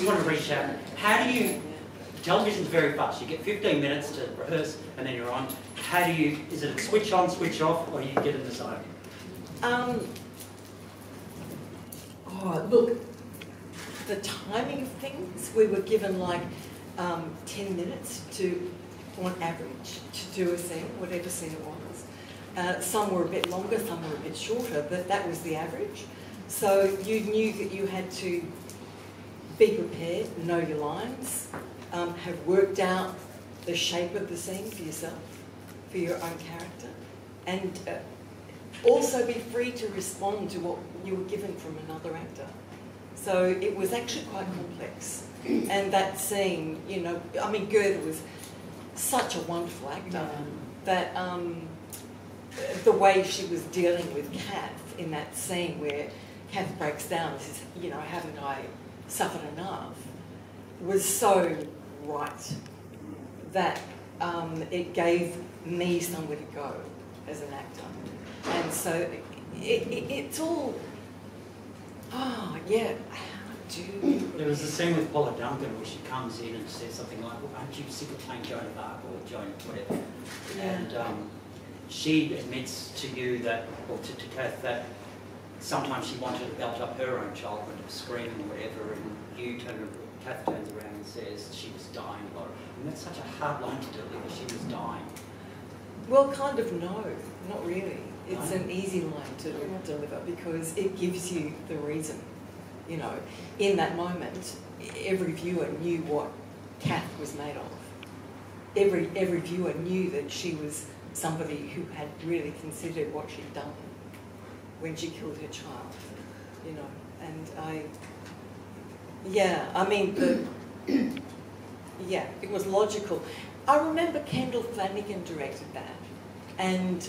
You want to reach out. How do you, television's very fast. You get 15 minutes to rehearse and then you're on. How do you, is it a switch on, switch off, or you get in the zone? Oh, look, the timing of things, we were given like 10 minutes to, on average, to do a scene, whatever scene it was. Some were a bit longer, some were a bit shorter, but that was the average. So you knew that you had to be prepared, know your lines, have worked out the shape of the scene for yourself, for your own character, and also be free to respond to what you were given from another actor. So it was actually quite complex. And that scene, you know, I mean, Gerda was such a wonderful actor that the way she was dealing with Kath in that scene where Kath breaks down and says, you know, haven't I suffered enough, was so right that it gave me somewhere to go as an actor. And so it's all, oh yeah, how do... There was a scene with Paula Duncan where she comes in and says something like, well, aren't you sick of playing Joan of Arc or Joan whatever? Yeah. And she admits to you that, or to Kath, that sometimes she wanted to belt up her own child when it was screaming or whatever, and Kath turns around and says she was dying a lot. And that's such a hard line to deliver, she was dying. Well, kind of no, not really. It's an easy line to deliver because it gives you the reason. You know, in that moment, every viewer knew what Kath was made of. Every viewer knew that she was somebody who had really considered what she'd done when she killed her child, you know. And it was logical. I remember Kendall Flanagan directed that, and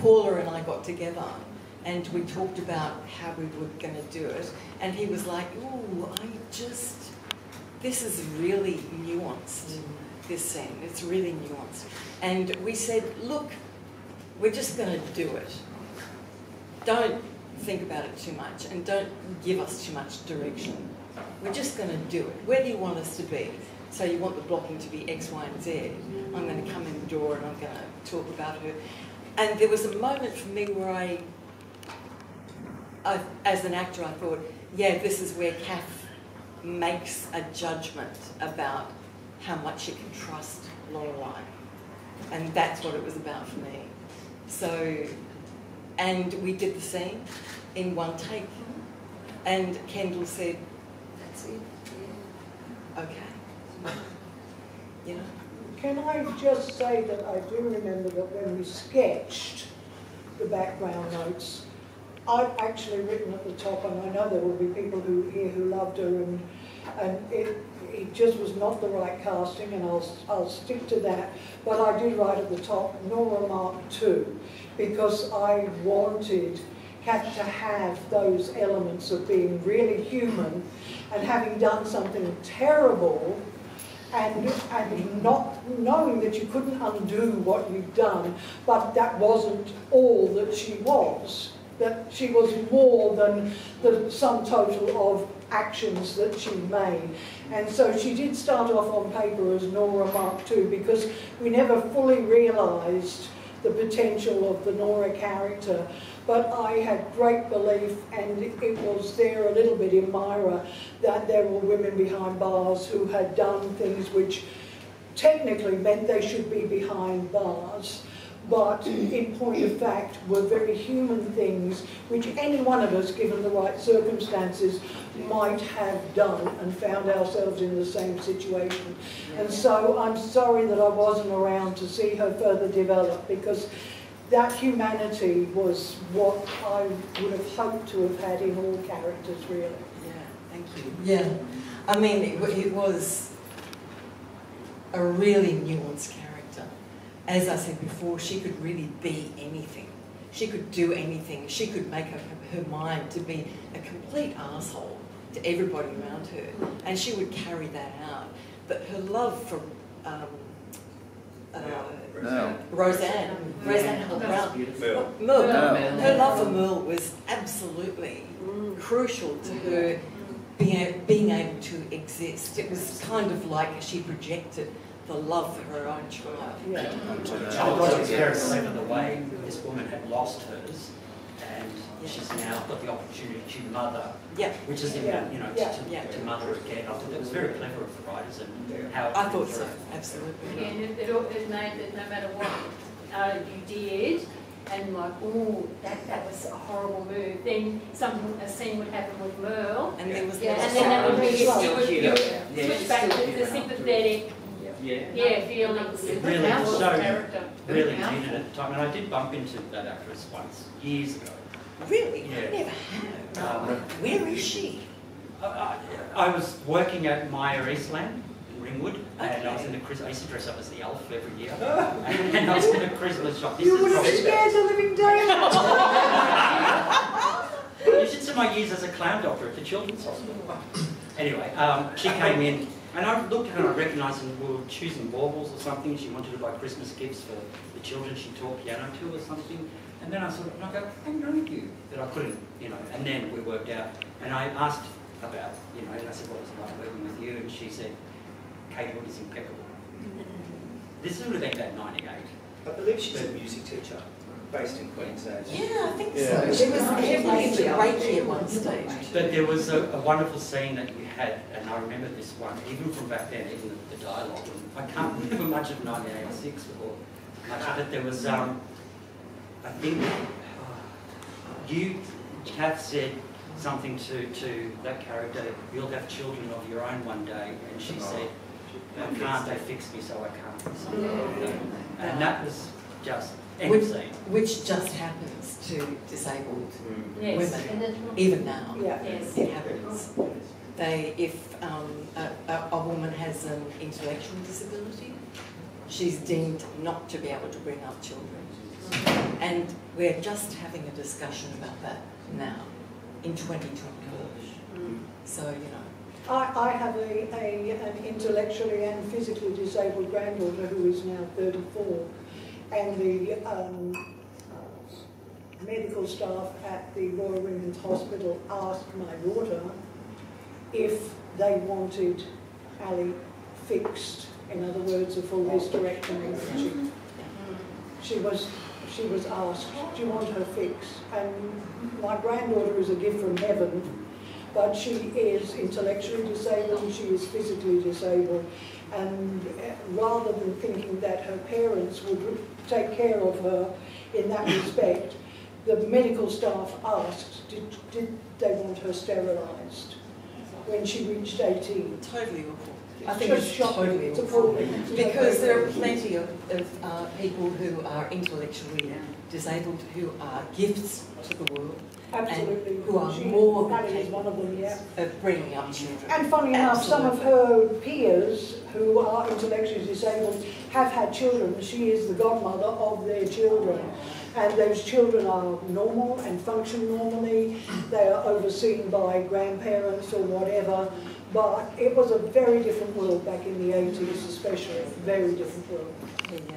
Paula and I got together and we talked about how we were going to do it, and he was like, ooh, this is really nuanced, this scene, it's really nuanced. And we said, look, we're just going to do it. Don't think about it too much and don't give us too much direction. We're just going to do it. Where do you want us to be? So you want the blocking to be X, Y, and Z. I'm going to come in the door and I'm going to talk about her. And there was a moment for me where I as an actor, I thought, yeah, this is where Kath makes a judgment about how much she can trust Lorelei. And that's what it was about for me. So, and we did the scene in one take. And Kendall said, that's it, yeah. Okay. You know? Can I just say that I do remember that when we sketched the background notes, I'd actually written at the top, and I know there will be people here who loved her, and it just was not the right casting, and I'll stick to that. But I did write at the top, Nora Mark II, because I wanted Kath to have those elements of being really human, and having done something terrible, and not knowing that you couldn't undo what you'd done, but that wasn't all that she was. That she was more than the sum total of actions that she made. And so she did start off on paper as Nora Mark II because we never fully realised the potential of the Nora character. But I had great belief, and it was there a little bit in Myra, that there were women behind bars who had done things which technically meant they should be behind bars, but in point of fact were very human things which any one of us, given the right circumstances, might have done and found ourselves in the same situation. And so I'm sorry that I wasn't around to see her further develop, because that humanity was what I would have hoped to have had in all characters, really. Yeah, thank you. Yeah, I mean, it was a really nuanced character. As I said before, she could really be anything. She could do anything. She could make up her mind to be a complete arsehole to everybody around her, and she would carry that out. But her love for Roseanne Brown, her love for Merle was absolutely crucial to her being able to exist. It was kind of like she projected the love for her own child. Yeah. I thought it was very clever the way this woman had lost hers, and she's now got the opportunity to mother, Yeah. which is, Yeah. you know, Yeah. to mother again. I thought that was very clever of the writers and how. I thought so, absolutely. And it made that no matter what you did, and like, oh, that was a horrible move. Then a scene would happen with Merle, And there was and then that would be you would switch back to the sympathetic, feelings. It really really needed at the time, and I did bump into that actress once years ago. Really? Yeah. I never have. Where is she? I was working at Myer Eastland in Ringwood, and I was in the I used to dress up as the elf every year, and I was in a Christmas shop. You would have scared the living daylights. You should see my years as a clown doctor at the Children's Hospital. Anyway, she came in, and I looked at her and I recognised her. We were choosing baubles or something. She wanted to buy Christmas gifts for the children she taught piano to or something. And then I sort of, and I go, I know you. But I couldn't, you know, and then we worked out. And I asked about, you know, and I said, what was it like working with you? And she said, Kate Wood is impeccable. This would have been about 98. I believe she's a music teacher based in Queensland. Yeah, I think Yeah. so. She was heavily into Reiki at one stage. But there was a wonderful scene that you had, and I remember this one, even from back then, even the dialogue. I can't remember much of 1986 or much of it. There was, I think, Kath said something to that character, you'll have children of your own one day, and she said, I can't, they fixed me so I can't. Something like that. And that was just MC. Which just happens to disabled Yes. women, even now. Yeah. Yes. It happens. If a woman has an intellectual disability, she's deemed not to be able to bring up children. And we're just having a discussion about that now, in 2024. So, you know. I have an intellectually and physically disabled granddaughter who is now 34, and the medical staff at the Royal Women's Hospital asked my daughter if they wanted Ali fixed, in other words, a full hysterectomy. She was asked, do you want her fixed? And my granddaughter is a gift from heaven, but she is intellectually disabled and she is physically disabled. And rather than thinking that her parents would take care of her in that respect, the medical staff asked, did they want her sterilised when she reached 18? Totally awful. I It's think just it's shocking. totally It's awful. appalling. Because there are plenty of people who are intellectually disabled who are gifts to the world. Absolutely. And who are more than Ali is one of them, yeah. of bringing up children. And funny enough, some of her peers who are intellectually disabled have had children. She is the godmother of their children. And those children are normal and function normally. They are overseen by grandparents or whatever. But it was a very different world back in the 80s, especially. Very different world. Yeah.